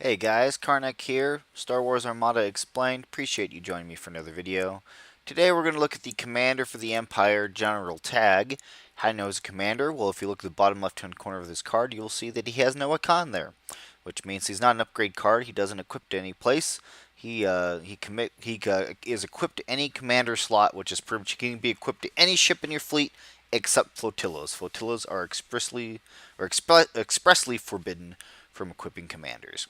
Hey guys, Karnak here, Star Wars Armada Explained. Appreciate you joining me for another video. Today we're going to look at the commander for the Empire, General Tagge. How do you know he's a commander? Well, if you look at the bottom left-hand corner of this card, you'll see that he has no icon there, which means he's not an upgrade card. He doesn't equip to any place. He is equipped to any commander slot, which is pretty much he can be equipped to any ship in your fleet except flotillas. Flotillas are expressly forbidden from equipping commanders.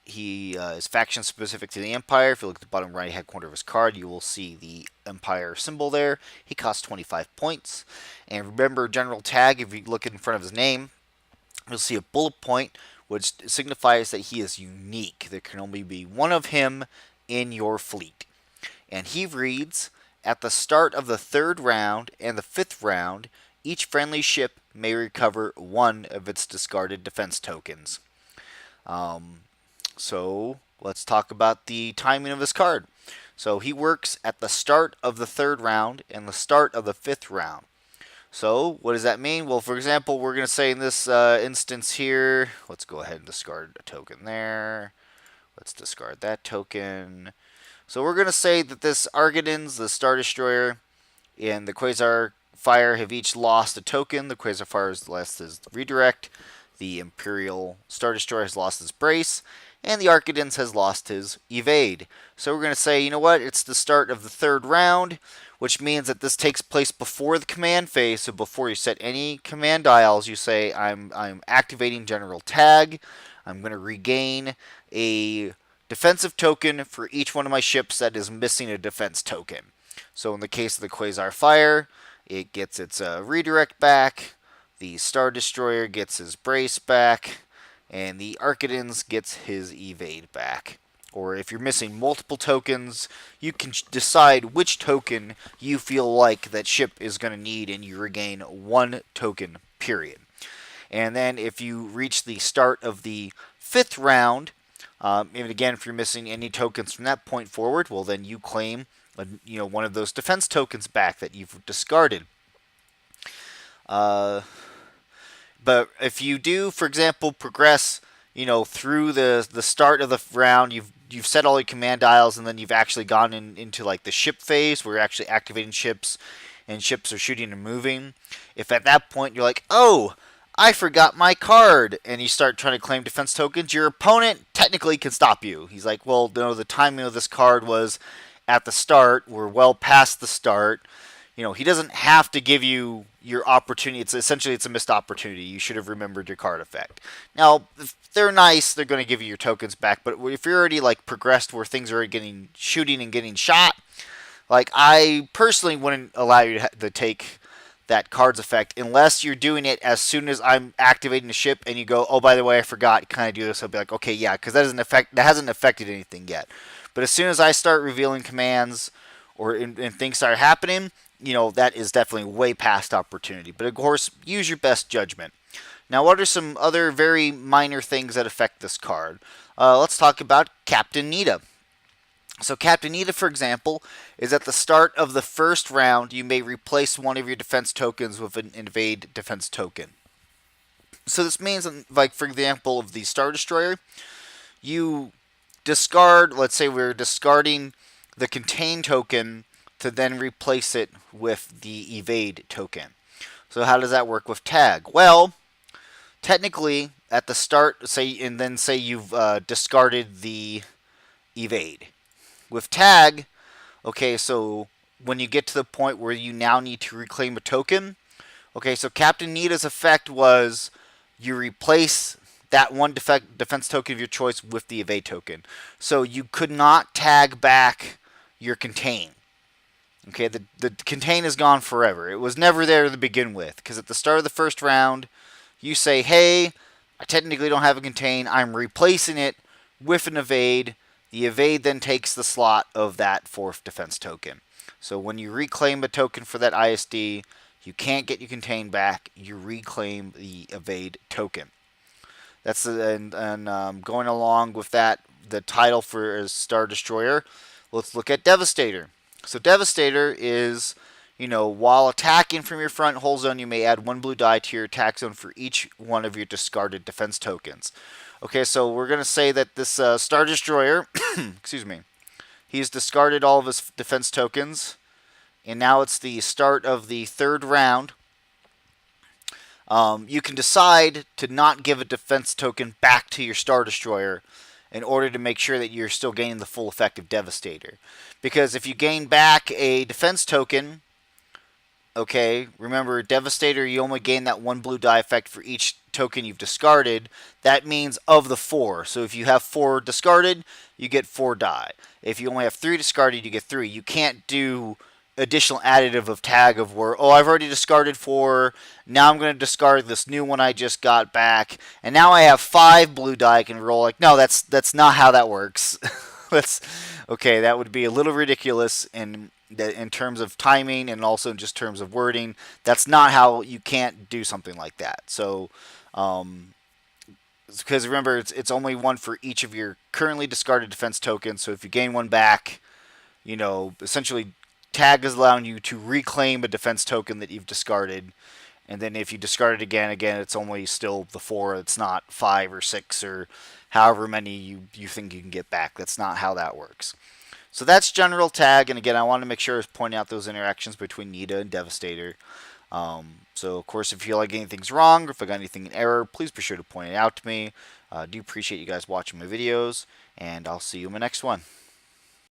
He is faction specific to the Empire. If you look at the bottom right hand corner of his card, you will see the Empire symbol there. He costs 25 points. And remember General Tagge, if you look in front of his name, you'll see a bullet point, which signifies that he is unique. There can only be one of him in your fleet. And he reads, at the start of the 3rd round and the 5th round, each friendly ship may recover one of its discarded defense tokens. So let's talk about the timing of this card. So he works at the start of the 3rd round and the start of the 5th round. So what does that mean? Well, for example, we're going to say in this instance here, let's go ahead and discard a token there. Let's discard that token. So we're going to say that this Argonauts, the Star Destroyer, and the Quasar Fire have each lost a token. The Quasar Fire has lost his redirect. The Imperial Star Destroyer has lost his brace, and the Archidans has lost his evade. So we're going to say, you know what, it's the start of the 3rd round, which means that this takes place before the command phase. So before you set any command dials, you say, I'm activating General Tagge. I'm going to regain a defensive token for each one of my ships that is missing a defense token. So in the case of the Quasar Fire, it gets its redirect back. The Star Destroyer gets his brace back, and the Archidans gets his evade back. Or if you're missing multiple tokens, you can decide which token you feel like that ship is going to need, and you regain 1 token, period. And then if you reach the start of the 5th round, and again, if you're missing any tokens from that point forward, well, then you claim one of those defense tokens back that you've discarded. But if you do, for example, progress, through the start of the round, you've set all your command dials, and then you've actually gone into like the ship phase where you're actually activating ships, and ships are shooting and moving. If at that point you're like, oh, I forgot my card, and you start trying to claim defense tokens, your opponent technically can stop you. He's like, well, no, the timing of this card was at the start. We're well past the start. He doesn't have to give you your opportunity. It's a missed opportunity. You should have remembered your card effect. Now, if they're nice, they're going to give you your tokens back. But if you're already progressed where things are getting shooting and getting shot, I personally wouldn't allow you to take that card's effect unless you're doing it as soon as I'm activating the ship and you go, oh, by the way, I forgot. Can I do this? I'll be like, okay, yeah, because that hasn't affected anything yet. But as soon as I start revealing commands and things start happening, that is definitely way past opportunity. But of course, use your best judgment. Now, what are some other very minor things that affect this card? Let's talk about Captain Nita. So Captain Nita, for example, is at the start of the 1st round, you may replace one of your defense tokens with an invade defense token. So this means, for example, of the Star Destroyer, you discard, let's say we're discarding the contain token to then replace it with the evade token. So how does that work with Tagge? Well, technically, at the start, say you've discarded the evade. With Tagge, okay, so when you get to the point where you now need to reclaim a token, okay, so Captain Nita's effect was you replace that one defense token of your choice with the evade token. So you could not tag back your contain. Okay, the contain is gone forever. It was never there to begin with, because at the start of the 1st round, you say, hey, I technically don't have a contain. I'm replacing it with an evade. The evade then takes the slot of that 4th defense token. So when you reclaim a token for that ISD, you can't get your contain back. You reclaim the evade token. That's going along with that, the title for Star Destroyer. Let's look at Devastator. So Devastator is while attacking from your front hull zone, you may add 1 blue die to your attack zone for each one of your discarded defense tokens. Okay, so we're going to say that this Star Destroyer, excuse me, he's discarded all of his defense tokens, and now it's the start of the third round. You can decide to not give a defense token back to your Star Destroyer in order to make sure that you're still gaining the full effect of Devastator. Because if you gain back a defense token, okay, remember, Devastator, you only gain that 1 blue die effect for each token you've discarded. That means of the 4. So if you have 4 discarded, you get 4 die. If you only have 3 discarded, you get 3. You can't do additional additive of tag of where, oh, I've already discarded 4, now I'm going to discard this new one I just got back, and now I have 5 blue die I can roll. Like, no, that's not how that works. That's okay. That would be a little ridiculous in terms of timing and also in just terms of wording. That's not how, you can't do something like that. So, because remember, it's only 1 for each of your currently discarded defense tokens. So if you gain 1 back, essentially tag is allowing you to reclaim a defense token that you've discarded. And then if you discard it again, it's only still the 4. It's not 5 or 6 or however many you think you can get back. That's not how that works. So that's general tag. And again, I want to make sure I was pointing out those interactions between Nita and Devastator. So, of course, if you feel like anything's wrong or if I got anything in error, please be sure to point it out to me. I do appreciate you guys watching my videos, and I'll see you in my next one.